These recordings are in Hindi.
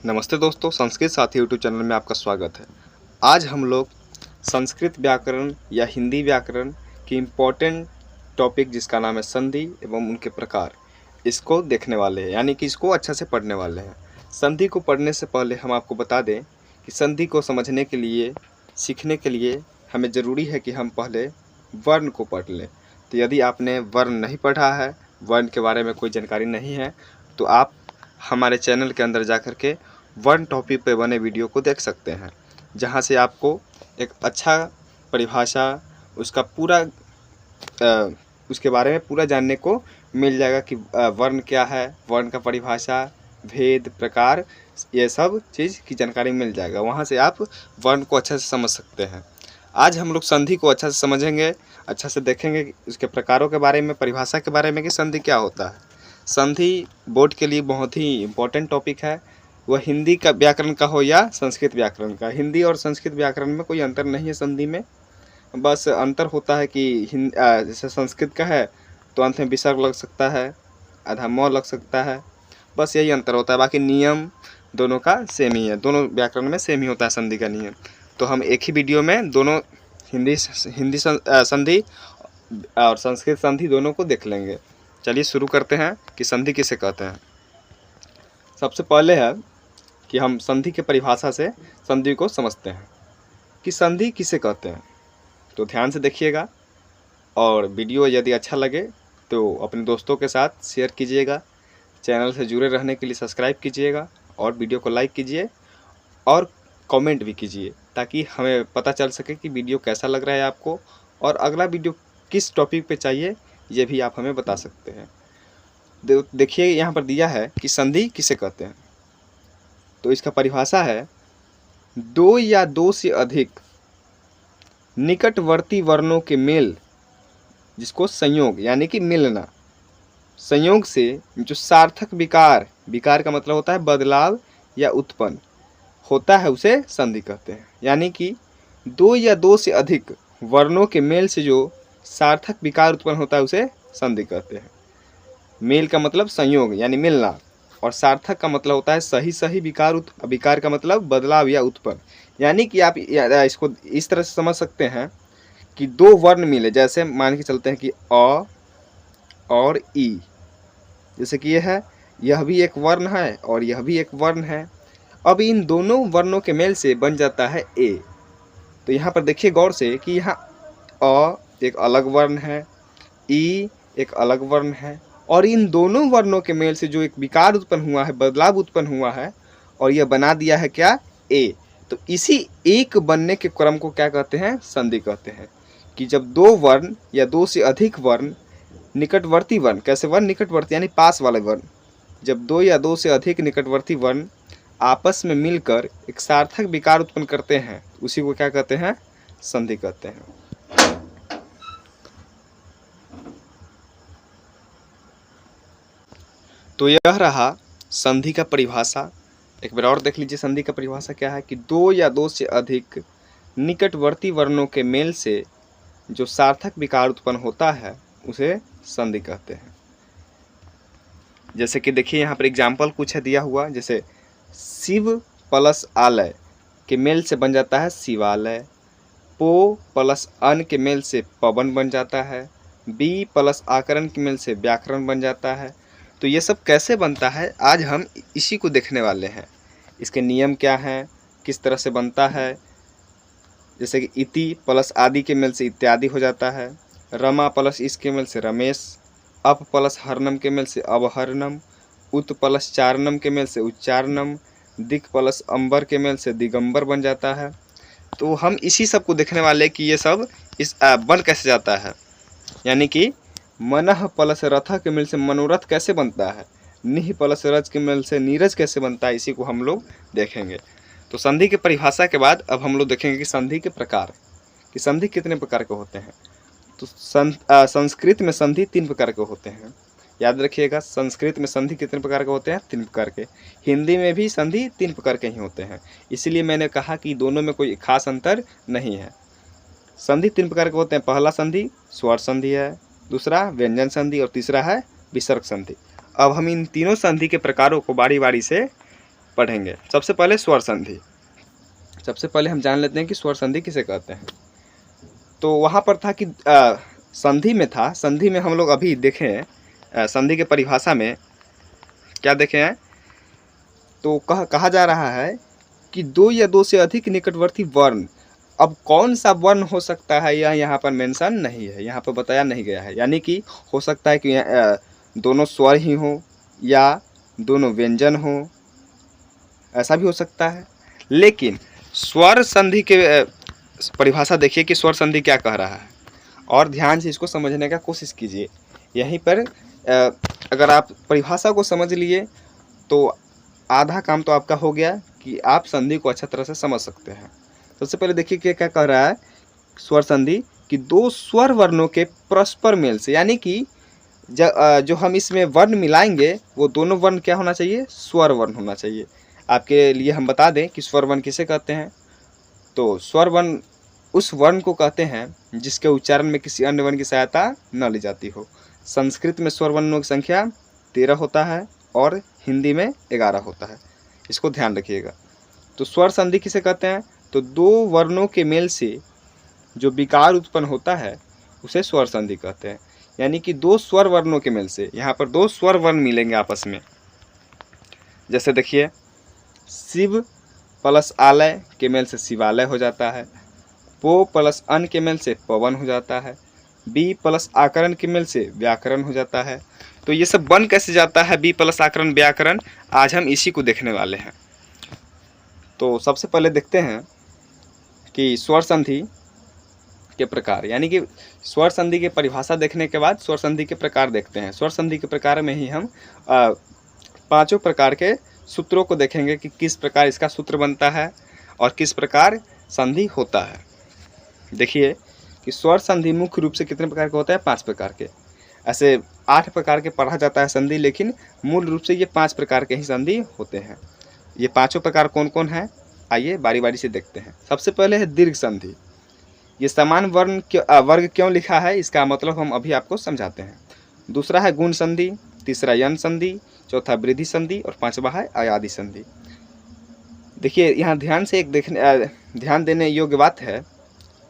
नमस्ते दोस्तों, संस्कृत साथी यूट्यूब चैनल में आपका स्वागत है। आज हम लोग संस्कृत व्याकरण या हिंदी व्याकरण की इम्पोर्टेंट टॉपिक जिसका नाम है संधि एवं उनके प्रकार, इसको देखने वाले हैं, यानी कि इसको अच्छा से पढ़ने वाले हैं। संधि को पढ़ने से पहले हम आपको बता दें कि संधि को समझने के लिए, सीखने के लिए हमें ज़रूरी है कि हम पहले वर्ण को पढ़ लें। तो यदि आपने वर्ण नहीं पढ़ा है, वर्ण के बारे में कोई जानकारी नहीं है, तो आप हमारे चैनल के अंदर जा कर के वर्ण टॉपिक पे बने वीडियो को देख सकते हैं, जहां से आपको एक अच्छा परिभाषा उसका पूरा उसके बारे में पूरा जानने को मिल जाएगा कि वर्ण क्या है, वर्ण का परिभाषा, भेद, प्रकार, ये सब चीज़ की जानकारी मिल जाएगा। वहां से आप वर्ण को अच्छा से समझ सकते हैं। आज हम लोग संधि को अच्छा से समझेंगे, अच्छा से देखेंगे उसके प्रकारों के बारे में, परिभाषा के बारे में कि संधि क्या होता है। संधि बोर्ड के लिए बहुत ही इम्पोर्टेंट टॉपिक है, वह हिंदी का व्याकरण का हो या संस्कृत व्याकरण का। हिंदी और संस्कृत व्याकरण में कोई अंतर नहीं है संधि में, बस अंतर होता है कि जैसे संस्कृत का है तो अंत में विसर्ग लग सकता है, आधा म लग सकता है, बस यही अंतर होता है। बाकी नियम दोनों का सेम ही है, दोनों व्याकरण में सेम ही होता है संधि का नियम। तो हम एक ही वीडियो में दोनों हिंदी संधि और संस्कृत संधि दोनों को देख लेंगे। चलिए शुरू करते हैं कि संधि किसे कहते हैं। सबसे पहले है कि हम संधि के परिभाषा से संधि को समझते हैं कि संधि किसे कहते हैं। तो ध्यान से देखिएगा और वीडियो यदि अच्छा लगे तो अपने दोस्तों के साथ शेयर कीजिएगा। चैनल से जुड़े रहने के लिए सब्सक्राइब कीजिएगा और वीडियो को लाइक कीजिए और कमेंट भी कीजिए, ताकि हमें पता चल सके कि वीडियो कैसा लग रहा है आपको, और अगला वीडियो किस टॉपिक पे चाहिए ये भी आप हमें बता सकते हैं। देखिए यहाँ पर दिया है कि संधि किसे कहते हैं। तो इसका परिभाषा है, दो या दो से अधिक निकटवर्ती वर्णों के मेल, जिसको संयोग यानी कि मिलना, संयोग से जो सार्थक विकार, विकार का मतलब होता है बदलाव या उत्पन्न होता है, उसे संधि कहते हैं। यानी कि दो या दो से अधिक वर्णों के मेल से जो सार्थक विकार उत्पन्न होता है उसे संधि कहते हैं। मेल का मतलब संयोग यानी मिलना, और सार्थक का मतलब होता है सही सही विकार, विकार का मतलब बदलाव या उत्पन्न। यानी कि आप इसको इस तरह से समझ सकते हैं कि दो वर्ण मिले, जैसे मान के चलते हैं कि अ और ई, जैसे कि यह भी एक वर्ण है और यह भी एक वर्ण है। अब इन दोनों वर्णों के मेल से बन जाता है ए। तो यहाँ पर देखिए गौर से कि यहाँ अ एक अलग वर्ण है, ई एक अलग वर्ण है, और इन दोनों वर्णों के मेल से जो एक विकार उत्पन्न हुआ है, बदलाव उत्पन्न हुआ है, और यह बना दिया है क्या, ए। तो इसी एक बनने के क्रम को क्या कहते हैं, संधि कहते हैं। कि जब दो वर्ण या दो से अधिक वर्ण, निकटवर्ती वर्ण, कैसे वर्ण, निकटवर्ती यानी पास वाले वर्ण, जब दो या दो से अधिक निकटवर्ती वर्ण आपस में मिलकर एक सार्थक विकार उत्पन्न करते हैं, उसी को क्या कहते हैं, संधि कहते हैं। तो यह रहा संधि का परिभाषा। एक बार और देख लीजिए संधि का परिभाषा क्या है, कि दो या दो से अधिक निकटवर्ती वर्णों के मेल से जो सार्थक विकार उत्पन्न होता है उसे संधि कहते हैं। जैसे कि देखिए यहाँ पर एग्जाम्पल कुछ है दिया हुआ, जैसे शिव प्लस आलय के मेल से बन जाता है शिवालय, पो प्लस अन के मेल से पवन बन जाता है, बी प्लस आकरण के मेल से व्याकरण बन जाता है। तो ये सब कैसे बनता है, आज हम इसी को देखने वाले हैं। इसके नियम क्या हैं, किस तरह से बनता है। जैसे कि इति प्लस आदि के मेल से इत्यादि हो जाता है, रमा प्लस इस के मेल से रमेश, अप प्लस हरनम के मेल से अवहरनम, उत प्लस चारणम के मेल से उच्चारणम, दिक प्लस अंबर के मेल से दिगंबर बन जाता है। तो हम इसी सब को देखने वाले कि ये सब इस बन कैसे जाता है। यानी कि मनः प्लस रथ के मेल से मनोरथ कैसे बनता है, निह प्लस रज के मेल से नीरज कैसे बनता है, इसी को हम लोग देखेंगे। तो संधि की परिभाषा के बाद अब हम लोग देखेंगे कि संधि के प्रकार, कि संधि कितने प्रकार के होते हैं। तो संस्कृत में संधि 3 प्रकार के होते हैं। याद रखिएगा, संस्कृत में संधि कितने प्रकार के होते हैं, 3 प्रकार के। हिंदी में भी संधि 3 प्रकार के ही होते हैं, इसीलिए मैंने कहा कि दोनों में कोई खास अंतर नहीं है। संधि 3 प्रकार के होते हैं। पहला संधि स्वर संधि है, दूसरा व्यंजन संधि और तीसरा है विसर्ग संधि। अब हम इन तीनों संधि के प्रकारों को बारी बारी से पढ़ेंगे। सबसे पहले स्वर संधि। सबसे पहले हम जान लेते हैं कि स्वर संधि किसे कहते हैं। तो वहाँ पर था कि संधि में था, संधि में हम लोग अभी देखें संधि के परिभाषा में क्या देखे हैं, तो कहा जा रहा है कि दो या दो से अधिक निकटवर्ती वर्ण। अब कौन सा वर्ण हो सकता है यह यहाँ पर मेंशन नहीं है, यहाँ पर बताया नहीं गया है। यानी कि हो सकता है कि दोनों स्वर ही हो या दोनों व्यंजन हो, ऐसा भी हो सकता है। लेकिन स्वर संधि के परिभाषा देखिए कि स्वर संधि क्या कह रहा है, और ध्यान से इसको समझने का कोशिश कीजिए। यहीं पर अगर आप परिभाषा को समझ लिए तो आधा काम तो आपका हो गया कि आप संधि को अच्छा तरह से समझ सकते हैं। सबसे पहले देखिए कि क्या कह रहा है स्वर संधि कि दो स्वर वर्णों के परस्पर मेल से, यानी कि जो हम इसमें वर्ण मिलाएंगे वो दोनों वर्ण क्या होना चाहिए, स्वर वर्ण होना चाहिए। आपके लिए हम बता दें कि स्वर वर्ण किसे कहते हैं। तो स्वर वर्ण उस वर्ण को कहते हैं जिसके उच्चारण में किसी अन्य वर्ण की सहायता न ली जाती हो। संस्कृत में स्वर वर्णों की संख्या 13 होता है और हिंदी में 11 होता है, इसको ध्यान रखिएगा। तो स्वर संधि किसे कहते हैं, तो दो वर्णों के मेल से जो विकार उत्पन्न होता है उसे स्वर संधि कहते हैं। यानी कि दो स्वर वर्णों के मेल से, यहाँ पर दो स्वर वर्ण मिलेंगे आपस में। जैसे देखिए शिव प्लस आलय के मेल से शिवालय हो जाता है, पो प्लस अन के मेल से पवन हो जाता है, बी प्लस आकरण के मेल से व्याकरण हो जाता है। तो ये सब बन कैसे जाता है बी प्लस आकरण व्याकरण, आज हम इसी को देखने वाले हैं। तो सबसे पहले देखते हैं कि स्वर संधि के प्रकार, यानी कि स्वर संधि की परिभाषा देखने के बाद स्वर संधि के प्रकार देखते हैं। स्वर संधि के प्रकार में ही हम पांचों प्रकार के सूत्रों को देखेंगे कि किस प्रकार इसका सूत्र बनता है और किस प्रकार संधि होता है। देखिए कि स्वर संधि मुख्य रूप से कितने प्रकार के होता है, 5 प्रकार के। ऐसे 8 प्रकार के पढ़ा जाता है संधि, लेकिन मूल रूप से ये 5 प्रकार के ही संधि होते हैं। ये पांचों प्रकार कौन कौन है, आइए बारी बारी से देखते हैं। सबसे पहले है दीर्घ संधि। ये समान वर्ग क्यों लिखा है इसका मतलब हम अभी आपको समझाते हैं। दूसरा है गुण संधि, तीसरा यन संधि, चौथा वृद्धि संधि और पांचवा है अयादि संधि। देखिए यहाँ ध्यान से ध्यान देने योग्य बात है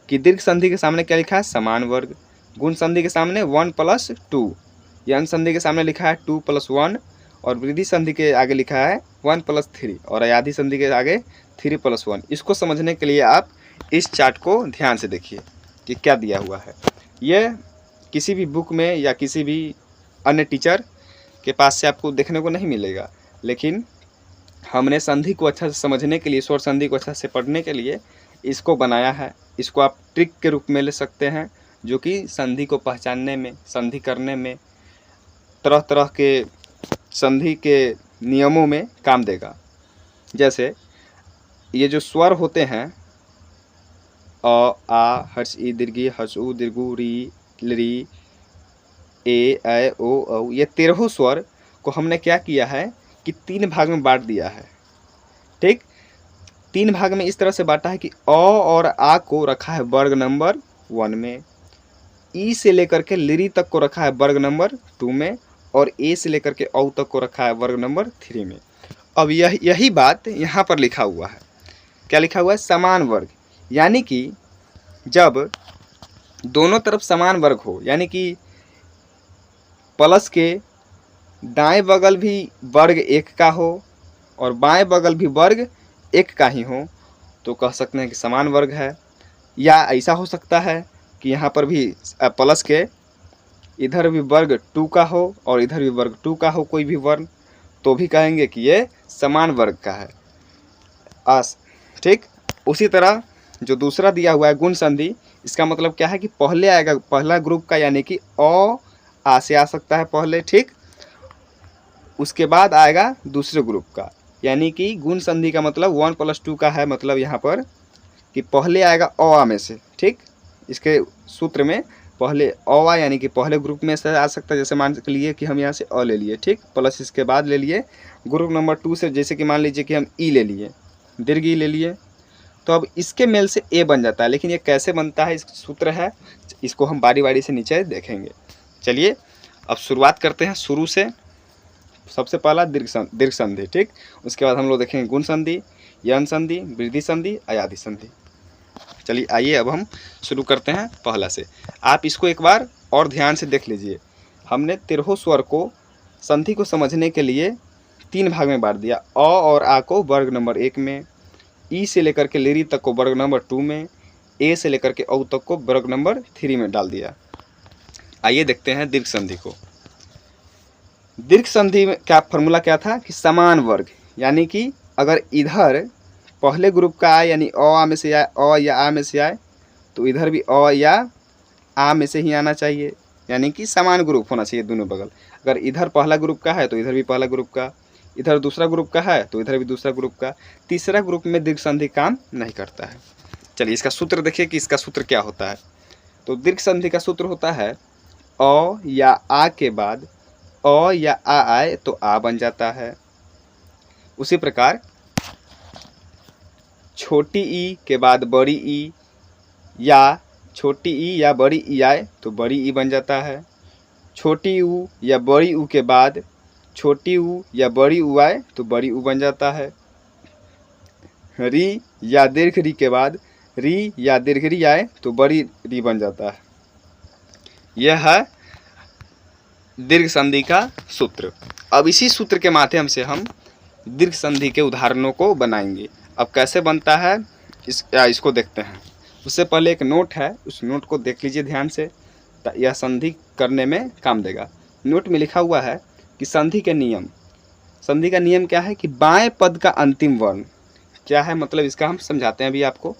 कि दीर्घ संधि के सामने क्या लिखा है, समान वर्ग। गुण संधि के सामने 1 + 2, यन संधि के सामने लिखा है 2 + 1 और वृद्धि संधि के आगे लिखा है 1 + 3 और अयादि संधि के आगे 3 + 1। इसको समझने के लिए आप इस चार्ट को ध्यान से देखिए कि क्या दिया हुआ है। यह किसी भी बुक में या किसी भी अन्य टीचर के पास से आपको देखने को नहीं मिलेगा, लेकिन हमने संधि को अच्छा से समझने के लिए, स्वर संधि को अच्छा से पढ़ने के लिए इसको बनाया है। इसको आप ट्रिक के रूप में ले सकते हैं, जो कि संधि को पहचानने में, संधि करने में, तरह तरह के संधि के नियमों में काम देगा। जैसे ये जो स्वर होते हैं अ, आ, हर्ष ई दीर्घी, हर्ष उ दीर्घु, री, ली, ए, ऐ, ओ, औ, ये 13 स्वर को हमने क्या किया है कि 3 भाग में बांट दिया है। ठीक, 3 भाग में इस तरह से बांटा है कि अ और आ को रखा है वर्ग नंबर 1 में, ई से लेकर के लिरी तक को रखा है वर्ग नंबर 2 में और ए से लेकर के औ तक को रखा है वर्ग नंबर 3 में। अब यही बात यहाँ पर लिखा हुआ है। क्या लिखा हुआ है, समान वर्ग। यानी कि जब दोनों तरफ समान वर्ग हो, यानी कि प्लस के दाएं बगल भी वर्ग 1 का हो और बाएं बगल भी वर्ग 1 का ही हो, तो कह सकते हैं कि समान वर्ग है। या ऐसा हो सकता है कि यहाँ पर भी प्लस के इधर भी वर्ग 2 का हो और इधर भी वर्ग 2 का हो कोई भी वर्ण, तो भी कहेंगे कि ये समान वर्ग का है। ठीक, उसी तरह जो दूसरा दिया हुआ है गुण संधि, इसका मतलब क्या है कि पहले आएगा पहला ग्रुप का, यानी कि आ से आ सकता है पहले, ठीक, उसके बाद आएगा दूसरे ग्रुप का, यानी कि गुण संधि का मतलब 1 + 2 का है। मतलब यहाँ पर कि पहले आएगा आ में से, ठीक, इसके सूत्र में पहले आ यानी कि पहले ग्रुप में से आ सकता है। जैसे मान लिए कि हम यहाँ से अ ले लिए, ठीक, प्लस इसके बाद ले लिए ग्रुप नंबर 2 से, जैसे कि मान लीजिए कि हम ई ले लिए, दीर्घ ई ले लिए, तो अब इसके मेल से ए बन जाता है। लेकिन ये कैसे बनता है, इस सूत्र है, इसको हम बारी बारी से नीचे देखेंगे। चलिए अब शुरुआत करते हैं शुरू से सबसे पहला दीर्घ संधि, ठीक। उसके बाद हम लोग देखेंगे गुण संधि, यन संधि, वृद्धि संधि, अयाधि संधि। चलिए आइए अब हम शुरू करते हैं पहला से। आप इसको एक बार और ध्यान से देख लीजिए। हमने 13 स्वर को संधि को समझने के लिए 3 भाग में बांट दिया। अ और आ को वर्ग नंबर 1 में, ई से लेकर के लिरी तक को वर्ग नंबर 2 में, ए से लेकर के औ तक को वर्ग नंबर 3 में डाल दिया। आइए देखते हैं दीर्घ संधि को। दीर्घ संधि में क्या फॉर्मूला क्या था कि समान वर्ग, यानी कि अगर इधर पहले ग्रुप का आए यानी अ में से आए, अ या आ में से आए, तो इधर भी अ या आ में से ही आना चाहिए, यानी कि समान ग्रुप होना चाहिए दोनों बगल। अगर इधर पहला ग्रुप का है तो इधर भी पहला ग्रुप का, इधर दूसरा ग्रुप का है तो इधर भी दूसरा ग्रुप का। तीसरा ग्रुप में दीर्घ संधि काम नहीं करता है। चलिए इसका सूत्र देखिए कि इसका सूत्र क्या होता है। तो दीर्घ संधि का सूत्र होता है अ या आ के बाद अ या आ आए तो आ बन जाता है। उसी प्रकार छोटी ई के बाद बड़ी ई या छोटी ई या बड़ी ई आए तो बड़ी ई बन जाता है। छोटी ऊ या बड़ी ऊ के बाद छोटी ऊ या बड़ी ऊ आए तो बड़ी ऊ बन जाता है। री या दीर्घ री के बाद री या दीर्घ री आए तो बड़ी री बन जाता है। यह है दीर्घ संधि का सूत्र। अब इसी सूत्र के माध्यम से हम दीर्घ संधि के उदाहरणों को बनाएंगे। अब कैसे बनता है इसको देखते हैं। उससे पहले एक नोट है, उस नोट को देख लीजिए ध्यान से, यह संधि करने में काम देगा। नोट में लिखा हुआ है कि संधि के नियम। संधि का नियम क्या है कि बाएं पद का अंतिम वर्ण क्या है, मतलब इसका हम समझाते हैं अभी आपको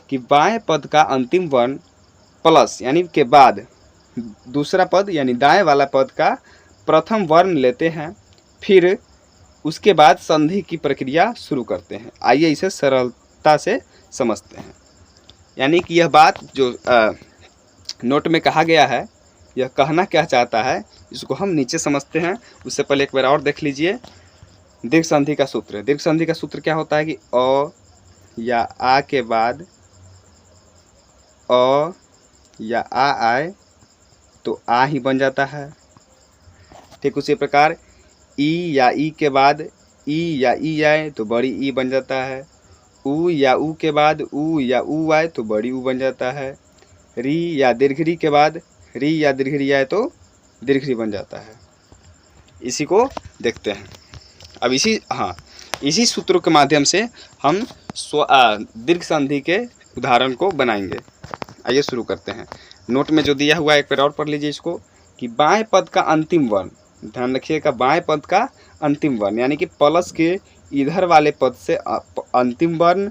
कि बाएं पद का अंतिम वर्ण प्लस यानी के बाद दूसरा पद यानी दाएं वाला पद का प्रथम वर्ण लेते हैं, फिर उसके बाद संधि की प्रक्रिया शुरू करते हैं। आइए इसे सरलता से समझते हैं। यानी कि यह बात जो नोट में कहा गया है, यह कहना क्या चाहता है, इसको हम नीचे समझते हैं। उससे पहले एक बार और देख लीजिए दीर्घ संधि का सूत्र। दीर्घ संधि का सूत्र क्या होता है कि अ या आ के बाद अ या आ आए तो आ ही बन जाता है। ठीक उसी प्रकार ई या ई के बाद ई या ई आए तो बड़ी ई बन जाता है। ऊ या ऊ के बाद ऊ या ऊ आए तो बड़ी ऊ बन जाता है। री या दीर्घ री के बाद री या दीर्घ री आए तो दीर्घ री बन जाता है। इसी को देखते हैं। अब इसी सूत्रों के माध्यम से हम दीर्घ संधि के उदाहरण को बनाएंगे। आइए शुरू करते हैं। नोट में जो दिया हुआ है एक बार और पढ़ लीजिए इसको कि बाएं पद का अंतिम वर्ण, ध्यान रखिएगा, बाएं पद का अंतिम वर्ण यानी कि प्लस के इधर वाले पद से अंतिम वर्ण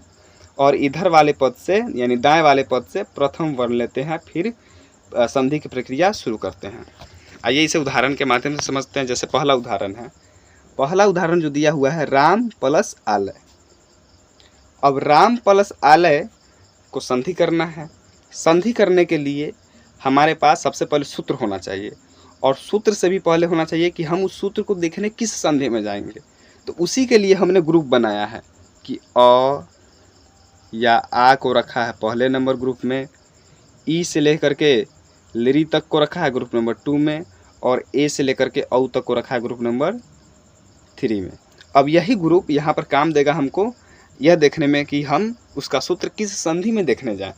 और इधर वाले पद से यानी दाएं वाले पद से प्रथम वर्ण लेते हैं, फिर संधि की प्रक्रिया शुरू करते हैं। आइए इसे उदाहरण के माध्यम से समझते हैं। जैसे पहला उदाहरण है, पहला उदाहरण जो दिया हुआ है राम प्लस आलय। अब राम प्लस आलय को संधि करना है। संधि करने के लिए हमारे पास सबसे पहले सूत्र होना चाहिए, और सूत्र से भी पहले होना चाहिए कि हम उस सूत्र को देखने किस संधि में जाएंगे। तो उसी के लिए हमने ग्रुप बनाया है कि अ या आ को रखा है पहले नंबर ग्रुप में, ई से लेकर के लिरी तक को रखा है ग्रुप नंबर 2 में, और ए से लेकर के औ तक को रखा है ग्रुप नंबर 3 में। अब यही ग्रुप यहाँ पर काम देगा हमको यह देखने में कि हम उसका सूत्र किस संधि में देखने जाएं।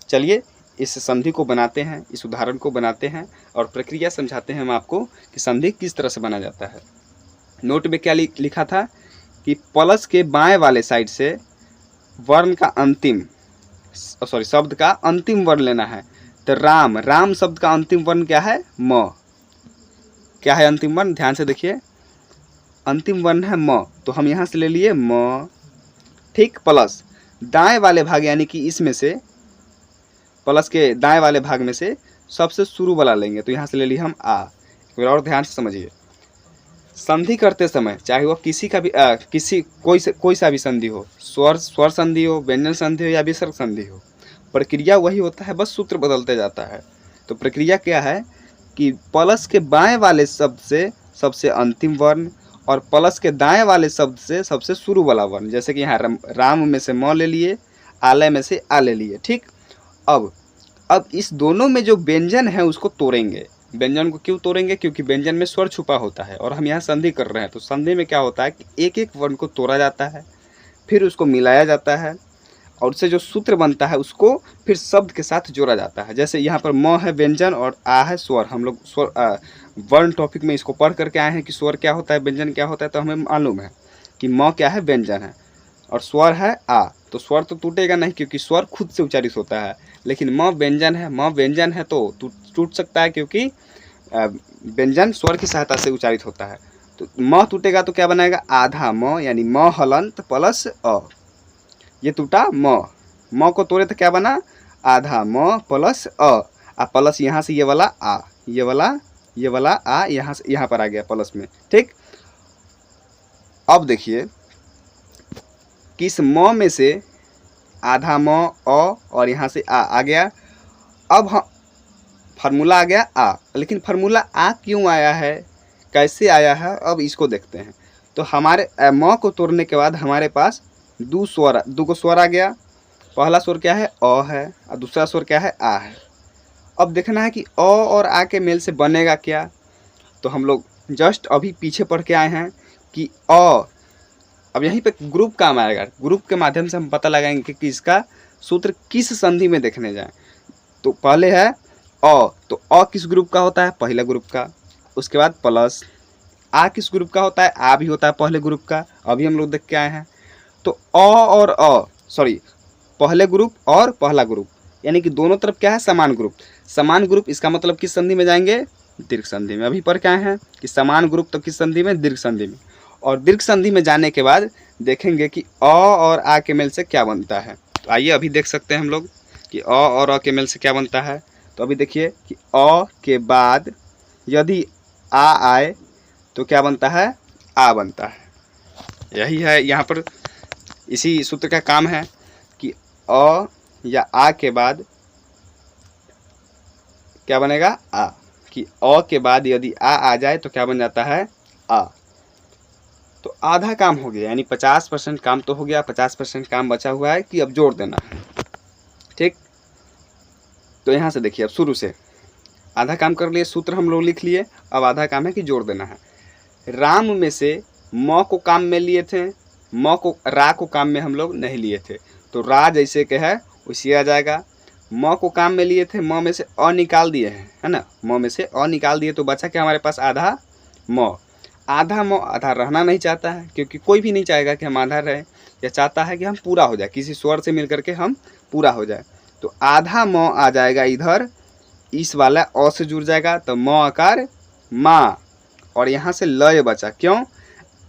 चलिए इस संधि को बनाते हैं, इस उदाहरण को बनाते हैं और प्रक्रिया समझाते हैं हम आपको कि संधि किस तरह से बना जाता है। नोट में क्या लिखा था कि प्लस के बाएं वाले साइड से वर्ण का शब्द का अंतिम वर्ण लेना है। तो राम शब्द का अंतिम वर्ण क्या है, म। क्या है अंतिम वर्ण, ध्यान से देखिए, अंतिम वर्ण है म, तो हम यहाँ से ले लिए म। ठीक, प्लस दाएं वाले भाग यानी कि इसमें से प्लस के दाएं वाले भाग में से सबसे शुरू वाला लेंगे, तो यहाँ से ले लिए हम आ। एक बार और ध्यान से समझिए, संधि करते समय चाहे वो किसी का भी कोई सा भी संधि हो, स्वर संधि हो, व्यंजन संधि हो या विसर्ग संधि हो, प्रक्रिया वही होता है, बस सूत्र बदलते जाता है। तो प्रक्रिया क्या है कि प्लस के बाएं वाले शब्द से सबसे अंतिम वर्ण और प्लस के दाएं वाले शब्द से सबसे शुरू वाला वर्ण, जैसे कि यहाँ राम में से म ले लिए, आलय में से आ ले लिए। ठीक, अब इस दोनों में जो व्यंजन है उसको तोड़ेंगे। व्यंजन को क्यों तोड़ेंगे? क्योंकि व्यंजन में स्वर छुपा होता है और हम यहाँ संधि कर रहे हैं। तो संधि में क्या होता है कि एक एक वर्ण को तोड़ा जाता है, फिर उसको मिलाया जाता है और उससे जो सूत्र बनता है उसको फिर शब्द के साथ जोड़ा जाता है। जैसे यहाँ पर म है व्यंजन और आ है स्वर। हम लोग स्वर वर्ण टॉपिक में इसको पढ़ करके आए हैं कि स्वर क्या होता है, व्यंजन क्या होता है। तो हमें मालूम है कि म क्या है, व्यंजन है, और स्वर है आ। तो स्वर तो टूटेगा नहीं क्योंकि स्वर खुद से उच्चारित होता है, लेकिन म व्यंजन है, म व्यंजन है तो टूट सकता है क्योंकि व्यंजन स्वर की सहायता से उच्चारित होता है। तो म टूटेगा तो क्या बनाएगा, आधा म, यानी म हलंत प्लस अ। ये टूटा म को तोड़े तो क्या बना, आधा म प्लस अ प्लस यहाँ से ये वाला आ, ये वाला आ यहाँ से यहाँ पर आ गया प्लस में। ठीक, अब देखिए कि इस म में से आधा म अ और यहाँ से आ गया। अब हम फार्मूला आ गया आ, लेकिन फार्मूला आ क्यों आया है, कैसे आया है, अब इसको देखते हैं। तो हमारे म को तोड़ने के बाद हमारे पास दो को स्वर आ गया। पहला स्वर क्या है, अ है, और दूसरा स्वर क्या है, आ है। अब देखना है कि अ और आ के मेल से बनेगा क्या। तो हम लोग जस्ट अभी पीछे पढ़ के आए हैं कि अ, अब यहीं पे ग्रुप काम आएगा। ग्रुप के माध्यम से हम पता लगाएंगे कि इसका सूत्र किस संधि में देखने जाएं। तो पहले है अ, तो अ किस ग्रुप का होता है, पहला ग्रुप का। उसके बाद प्लस आ किस ग्रुप का होता है, आ भी होता है पहले ग्रुप का। अभी हम लोग देख के आए हैं। तो पहले ग्रुप और पहला ग्रुप, यानी कि दोनों तरफ क्या है, समान ग्रुप। समान ग्रुप इसका मतलब किस संधि में जाएंगे, दीर्घ संधि में। अभी पर क्या है कि समान ग्रुप तो किस संधि में, दीर्घ संधि में। और दीर्घ संधि में जाने के बाद देखेंगे कि अ और आ के मेल से क्या बनता है। तो आइए अभी देख सकते हैं हम लोग कि अ और अ के मेल से क्या बनता है। तो अभी देखिए कि अ के बाद यदि आ आए तो क्या बनता है, आ बनता है। यही है यहाँ पर, इसी सूत्र का काम है कि अ या आ के बाद क्या बनेगा, आ। कि अ के बाद यदि आ जाए तो क्या बन जाता है, आ। तो आधा काम हो गया, यानी 50% काम तो हो गया, 50% काम बचा हुआ है कि अब जोड़ देना है। ठीक, तो यहाँ से देखिए, अब शुरू से आधा काम कर लिए, सूत्र हम लोग लिख लिए। अब आधा काम है कि जोड़ देना है। राम में से म को काम में लिए थे, रा को काम में हम लोग नहीं लिए थे। तो रा जैसे के है उसी आ जाएगा। म को काम में लिए थे, म में से अ निकाल दिए हैं, है ना। म में से अ निकाल दिए तो बचा क्या हमारे पास, आधा म। आधा म, आधा रहना नहीं चाहता है क्योंकि कोई भी नहीं चाहेगा कि हम आधा रहें, या चाहता है कि हम पूरा हो जाए, किसी स्वर से मिल करके हम पूरा हो जाए। तो आधा म आ जाएगा इधर, इस वाला अ से जुड़ जाएगा तो म आकार माँ। और यहाँ से लय बचा, क्यों,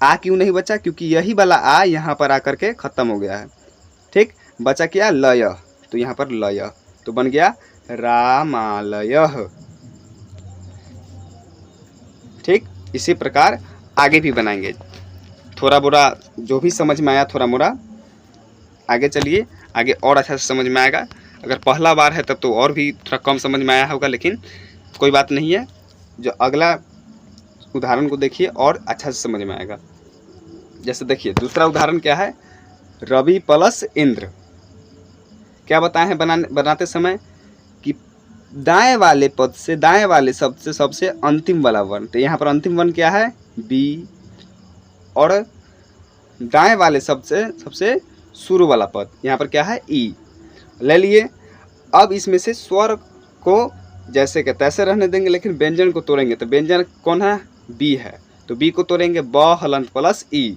आ क्यों नहीं बचा, क्योंकि यही वाला आ यहाँ पर आकर के खत्म हो गया है। ठीक, बचा क्या, लय। तो यहाँ पर लय तो बन गया रामालय। ठीक, इसी प्रकार आगे भी बनाएंगे। थोड़ा मोड़ा जो भी समझ में आया, थोड़ा मोड़ा आगे चलिए, आगे और अच्छा से समझ में आएगा। अगर पहला बार है तब तो और भी थोड़ा कम समझ में आया होगा, लेकिन कोई बात नहीं है। जो अगला उदाहरण को देखिए और अच्छा से समझ में आएगा। जैसे देखिए दूसरा उदाहरण क्या है, रवि प्लस इंद्र। क्या बताए हैं बनाते समय कि दाएं वाले पद से, दाएं वाले शब्द से सबसे अंतिम वाला वर्ण। तो यहाँ पर अंतिम वर्ण क्या है, बी, और दाएं वाले शब्द से सबसे शुरू वाला पद यहाँ पर क्या है, ई ले लिए। अब इसमें से स्वर को जैसे के तैसे रहने देंगे, लेकिन व्यंजन को तोड़ेंगे। तो व्यंजन कौन है, बी है। तो बी को तोड़ेंगे, ब हलंत प्लस ई।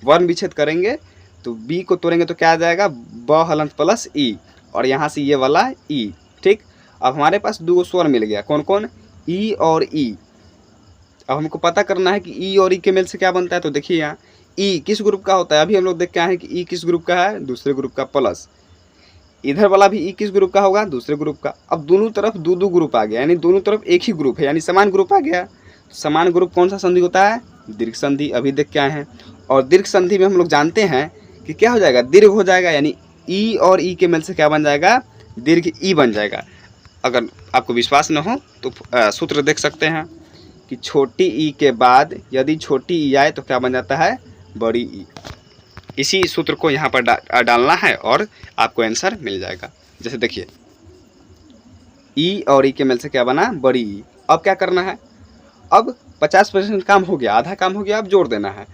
वर्ण विच्छेद करेंगे तो बी को तोड़ेंगे तो क्या आ जाएगा, ब हलंत प्लस ई, और यहाँ से ये वाला ई। ठीक, अब हमारे पास दो स्वर मिल गया, कौन कौन, ई और ई। अब हमको पता करना है कि ई और ई के मेल से क्या बनता है। तो देखिए यहाँ ई किस ग्रुप का होता है, अभी हम लोग देख के आए हैं कि ई किस ग्रुप का है, दूसरे ग्रुप का। प्लस इधर वाला भी ई किस ग्रुप का होगा, दूसरे ग्रुप का। अब दोनों तरफ दो दो ग्रुप आ गया, यानी दोनों तरफ एक ही ग्रुप है, यानी समान ग्रुप आ गया। समान ग्रुप कौन सा संधि होता है, दीर्घ संधि। अभी देख के आए हैं। और दीर्घ संधि में हम लोग जानते हैं कि क्या हो जाएगा, दीर्घ हो जाएगा, यानी ई और ई के मेल से क्या बन जाएगा, दीर्घ ई बन जाएगा। अगर आपको विश्वास न हो तो सूत्र देख सकते हैं कि छोटी ई के बाद यदि छोटी ई आए तो क्या बन जाता है, बड़ी ई। इसी सूत्र को यहाँ पर डालना है और आपको आंसर मिल जाएगा। जैसे देखिए ई और ई के मेल से क्या बना, बड़ी ई। अब क्या करना है, अब 50% काम हो गया, आधा काम हो गया, अब जोड़ देना है।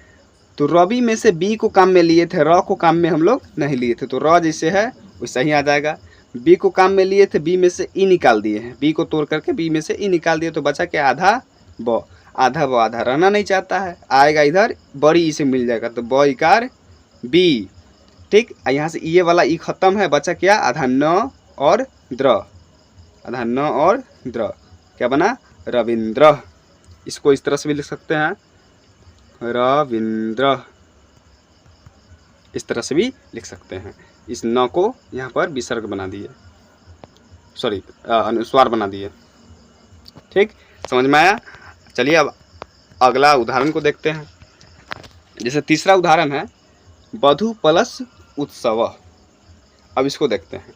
तो रवि में से बी को काम में लिए थे, र को काम में हम लोग नहीं लिए थे, तो र जैसे है वैसा ही आ जाएगा। बी को काम में लिए थे, बी में से ई निकाल दिए हैं, बी को तोड़ करके बी में से ई निकाल दिए, तो बचा क्या, आधा ब। आधा ब, आधा रहना नहीं चाहता है, आएगा इधर बड़ी ई से मिल जाएगा, तो ब इकार बी। ठीक, यहाँ से ये वाला ई खत्म है, बचा क्या, आधा न और द्र, आधा न और द्र, क्या बना, रविंद्र। इसको इस तरह से भी लिख सकते हैं, रविंद्र, इस तरह से भी लिख सकते हैं। इस न को यहाँ पर विसर्ग बना दिए, सॉरी अनुस्वार बना दिए। ठीक, समझ में आया। चलिए अब अगला उदाहरण को देखते हैं। जैसे तीसरा उदाहरण है वधु प्लस उत्सव। अब इसको देखते हैं,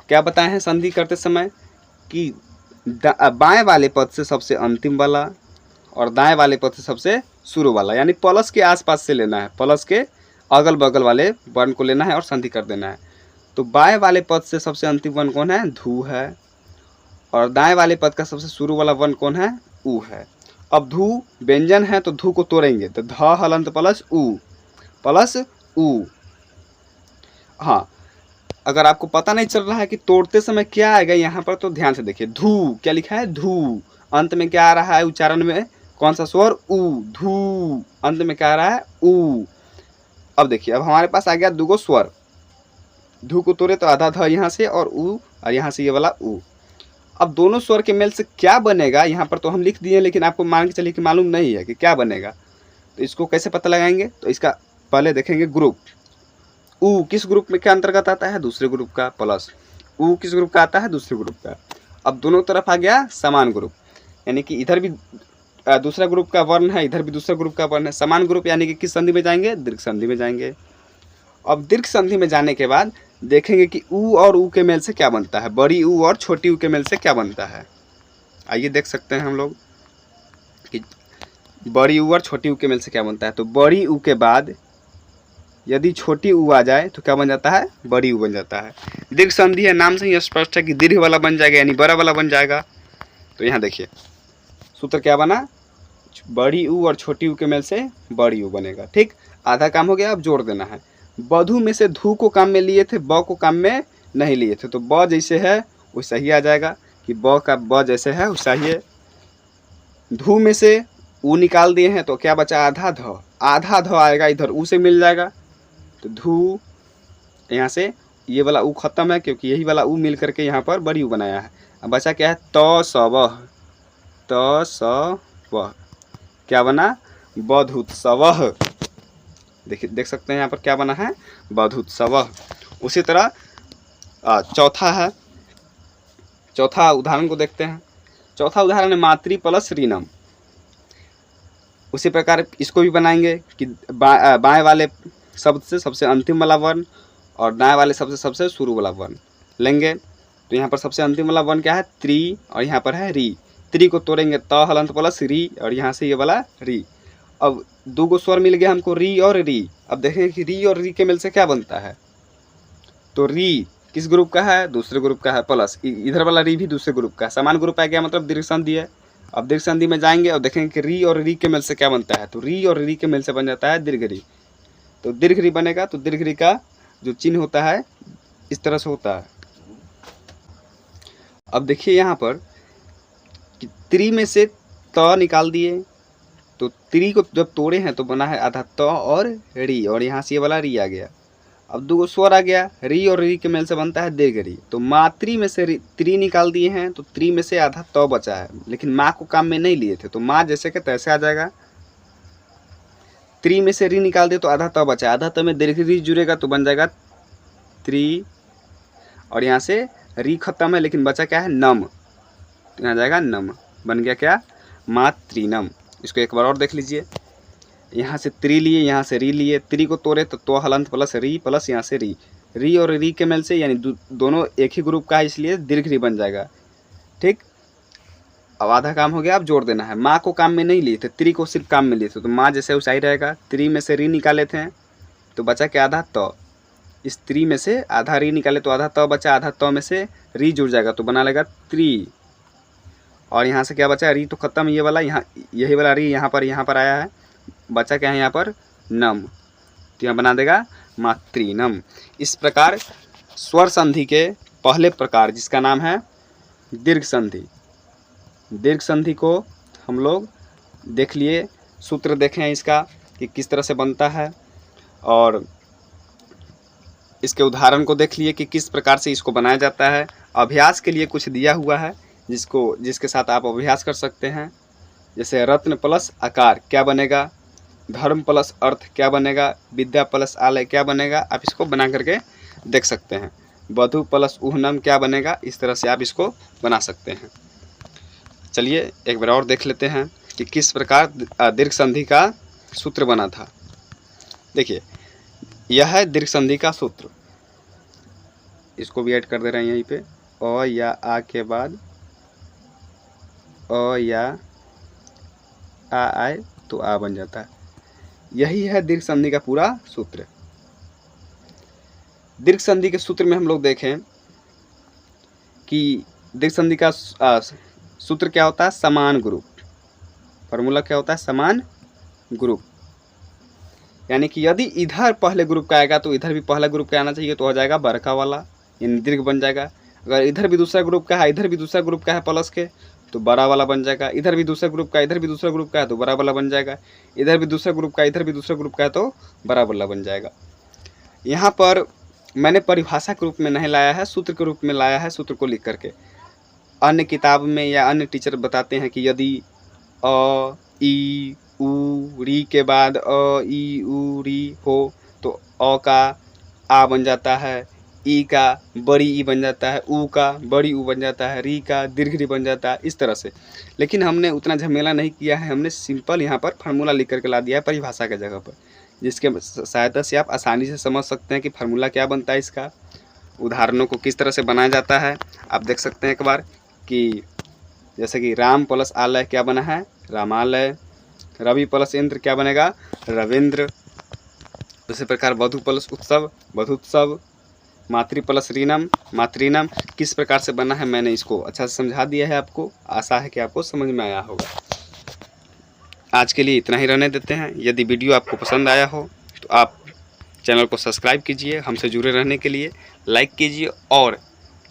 क्या बताए हैं संधि करते समय कि बाएं वाले पद से सबसे अंतिम वाला और दाएं वाले पद से सबसे शुरू वाला, यानी प्लस के आसपास से लेना है, प्लस के अगल बगल वाले वर्ण को लेना है और संधि कर देना है। तो बाएं वाले पद से सबसे अंतिम वर्ण कौन है, धू है, और दाएं वाले पद का सबसे शुरू वाला वर्ण कौन है, ऊ है। अब धू व्यंजन है तो धू को तोड़ेंगे, तो ध हलंत प्लस ऊ। हाँ, अगर आपको पता नहीं चल रहा है कि तोड़ते समय क्या आएगा यहाँ पर, तो ध्यान से देखिए, धू क्या लिखा है, धू, अंत में क्या आ रहा है उच्चारण में, कौन सा स्वर, ऊ, धू, अंत में क्या आ रहा है, ऊ। अब देखिए, अब हमारे पास आ गया दुगो स्वर, धू को तोड़े तो आधा ध यहाँ से और ऊ, और यहाँ से ये वाला ऊ। अब दोनों स्वर के मेल से क्या बनेगा, यहाँ पर तो हम लिख दिए, लेकिन आपको मान के चलिए कि मालूम नहीं है कि क्या बनेगा, तो इसको कैसे पता लगाएंगे, तो इसका पहले देखेंगे ग्रुप। ऊ किस ग्रुप में क्या अंतर्गत आता है, दूसरे ग्रुप का, प्लस ऊ किस ग्रुप का आता है, दूसरे ग्रुप का। अब दोनों तरफ आ गया समान ग्रुप, यानी कि इधर भी दूसरा ग्रुप का वर्ण है, इधर भी दूसरा ग्रुप का वर्ण है, समान ग्रुप, यानी कि किस संधि में जाएंगे, दीर्घ संधि में जाएंगे। अब दीर्घ संधि में जाने के बाद देखेंगे कि ऊ और ऊ के मेल से क्या बनता है, बड़ी ऊ और छोटी ऊ के मेल से क्या बनता है। आइए देख सकते हैं हम लोग कि बड़ी ऊ और छोटी ऊ के मेल से क्या बनता है। तो बड़ी ऊ के बाद यदि छोटी ऊ आ जाए तो क्या बन जाता है, बड़ी ऊ बन जाता है। दीर्घ संधि है, नाम से ही स्पष्ट है कि दीर्घ वाला बन जाएगा, यानी बड़ा वाला बन जाएगा। तो यहाँ देखिए सूत्र क्या बना, बड़ी ऊ और छोटी ऊ के मेल से बड़ी ऊ बनेगा। ठीक, आधा काम हो गया, अब जोड़ देना है। वधु में से धू को काम में लिए थे, ब को काम में नहीं लिए थे, तो ब जैसे है वैसा ही आ जाएगा, कि ब का ब जैसे है वैसा ही है। धू में से ऊ निकाल दिए हैं, तो क्या बचा, आधा ध, आधा ध आएगा इधर ऊ से मिल जाएगा, तो धू, यहाँ से ये वाला ऊ खत्म है, क्योंकि यही वाला ऊ मिल करके यहाँ पर बड़ी ऊ बनाया है। अब बचा क्या है, त स व, क्या बना, बधुत्सव। देखिए देख सकते हैं यहाँ पर क्या बना है, बधुत्सव। उसी तरह चौथा है, चौथा उदाहरण को देखते हैं। चौथा उदाहरण है मातृ प्लस ऋणम। उसी प्रकार इसको भी बनाएंगे कि बाएं वाले शब्द से सबसे अंतिम वाला वर्ण और दाएं वाले शब्द से सबसे शुरू वाला वर्ण लेंगे। तो यहाँ पर सबसे अंतिम वाला वर्ण क्या है, त्रि, और यहाँ पर है री। त्रि को तोड़ेंगे, त हलंत प्लस री, और यहाँ से ये वाला री। अब दो गो स्वर मिल गया हमको, री और री। अब देखेंगे कि री और री के मेल से क्या बनता है, तो री किस ग्रुप का है, दूसरे ग्रुप का है, प्लस इधर वाला री भी दूसरे ग्रुप का है, समान ग्रुप आ गया, मतलब दीर्घ संधि है। अब दीर्घ संधि में जाएंगे और देखेंगे कि री और री के मेल से क्या बनता है, तो री और री के मेल से बन जाता है दीर्घ री। तो दीर्घ री बनेगा, तो दीर्घ री का जो चिन्ह होता है इस तरह से होता है। अब देखिए यहाँ पर कि त्रि में से त निकाल दिए, तो त्रि को जब तोड़े हैं तो बना है आधा त और री, और यहाँ से ये वाला री आ गया। अब दो स्वर आ गया, री और री के मेल से बनता है दीर्घ री। तो मातृ में से त्रि निकाल दिए हैं, तो त्रि में से आधा त बचा है, लेकिन माँ को काम में नहीं लिए थे, तो माँ जैसे के तैसे आ जाएगा। त्रि में से री निकाल दिए तो आधा त बचा, आधा त में दीर्घ री जुड़ेगा तो बन जाएगा त्रि, और यहाँ से री खत्म है लेकिन बचा क्या है, नम, तो यहाँ जाएगा नम, बन गया क्या, मातृनम। इसको एक बार और देख लीजिए, यहाँ से त्रि लिए, यहाँ से री लिए, त्रि को तोड़े तो हलंत प्लस री, प्लस यहाँ से री, री और री के मेल से, यानी दोनों एक ही ग्रुप का है, इसलिए दीर्घ री बन जाएगा। ठीक, अब आधा काम हो गया, अब जोड़ देना है। माँ को काम में नहीं लिए थे, त्रि को सिर्फ काम में लिए थे, तो माँ जैसे ऊंचाई रहेगा। त्रि में से री निकाले थे तो बचा क्या, आधा त। इस त्रि में से आधा री निकाले तो आधा त बचा, आधा त में से री जुड़ जाएगा तो बना लेगा त्रि। और यहाँ से क्या बचा, री तो खत्म, ये वाला यहाँ, यही वाला री यहाँ पर आया है, बचा क्या है यहाँ पर, नम, तो यहाँ बना देगा मातृनम। इस प्रकार स्वर संधि के पहले प्रकार जिसका नाम है दीर्घ संधि, दीर्घ संधि को हम लोग देख लिए, सूत्र देखें इसका कि किस तरह से बनता है, और इसके उदाहरण को देख लिए कि किस प्रकार से इसको बनाया जाता है। अभ्यास के लिए कुछ दिया हुआ है जिसके साथ आप अभ्यास कर सकते हैं। जैसे रत्न प्लस आकार क्या बनेगा, धर्म प्लस अर्थ क्या बनेगा, विद्या प्लस आलय क्या बनेगा, आप इसको बना करके देख सकते हैं। वधु प्लस उहनम क्या बनेगा, इस तरह से आप इसको बना सकते हैं। चलिए एक बार और देख लेते हैं कि किस प्रकार दीर्घ संधि का सूत्र बना था। देखिए यह है दीर्घ संधि का सूत्र, इसको भी ऐड कर दे रहे हैं यहीं पे, अ या आ के बाद अ या आ आए तो आ बन जाता है। यही है दीर्घ संधि का पूरा सूत्र। दीर्घ संधि के सूत्र में हम लोग देखें कि दीर्घ संधि का सूत्र क्या होता है, समान ग्रुप। फॉर्मूला क्या होता है, समान ग्रुप। यानी कि यदि इधर पहले ग्रुप का आएगा तो इधर भी पहला ग्रुप का आना चाहिए, तो हो जाएगा बड़का वाला, यानी दीर्घ बन जाएगा। अगर इधर भी दूसरा ग्रुप का है, इधर भी दूसरा ग्रुप का है प्लस के, तो बड़ा वाला बन जाएगा। इधर भी दूसरा ग्रुप का, इधर भी दूसरा ग्रुप का है तो बड़ा वाला बन जाएगा। इधर भी दूसरा ग्रुप का, इधर भी दूसरा ग्रुप का है तो बड़ा वाला बन जाएगा। यहाँ पर मैंने परिभाषा के रूप में नहीं लाया है, सूत्र के रूप में लाया है, सूत्र को लिख करके। अन्य किताब में या अन्य टीचर बताते हैं कि यदि अ ई उ री के बाद अ ई उ री हो तो अ का आ बन जाता है, ई का बड़ी ई बन जाता है, ऊ का बड़ी ऊ बन जाता है, री का दीर्घ री बन जाता है, इस तरह से। लेकिन हमने उतना झमेला नहीं किया है, हमने सिंपल यहाँ पर फार्मूला लिख करके ला दिया है परिभाषा के जगह पर, जिसके सहायता से आप आसानी से समझ सकते हैं कि फार्मूला क्या बनता है इसका, उदाहरणों को किस तरह से बनाया जाता है। आप देख सकते हैं एक बार कि जैसे कि राम प्लस आलय क्या बना है, रामालय। रवि प्लस इंद्र क्या बनेगा, रविंद्र। उसी प्रकार वधु प्लस उत्सव, वधुत्सव। मातृ प्लस रीनम, मातृनम। किस प्रकार से बना है मैंने इसको अच्छा से समझा दिया है आपको, आशा है कि आपको समझ में आया होगा। आज के लिए इतना ही रहने देते हैं। यदि वीडियो आपको पसंद आया हो तो आप चैनल को सब्सक्राइब कीजिए, हमसे जुड़े रहने के लिए लाइक कीजिए, और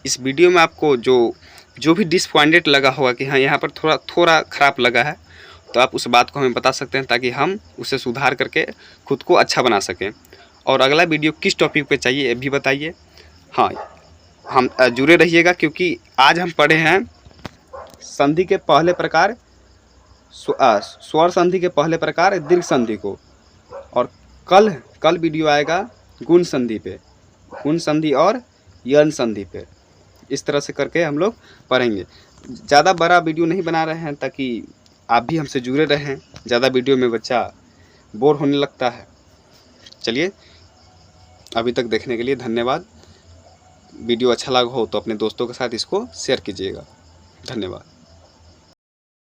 इस वीडियो में आपको जो भी डिसपॉइंटेड लगा होगा कि हाँ यहाँ पर थोड़ा ख़राब लगा है, तो आप उस बात को हमें बता सकते हैं ताकि हम उसे सुधार करके खुद को अच्छा बना सकें। और अगला वीडियो किस टॉपिक पे चाहिए ये भी बताइए। हाँ, हम जुड़े रहिएगा, क्योंकि आज हम पढ़े हैं संधि के पहले प्रकार, स्वर संधि के पहले प्रकार दीर्घ संधि को, और कल वीडियो आएगा गुण संधि पे, गुण संधि और यन संधि पे। इस तरह से करके हम लोग पढ़ेंगे। ज़्यादा बड़ा वीडियो नहीं बना रहे हैं ताकि आप भी हमसे जुड़े रहें। ज़्यादा वीडियो में बच्चा बोर होने लगता है। चलिए, अभी तक देखने के लिए धन्यवाद। वीडियो अच्छा लगा हो तो अपने दोस्तों के साथ इसको शेयर कीजिएगा। धन्यवाद।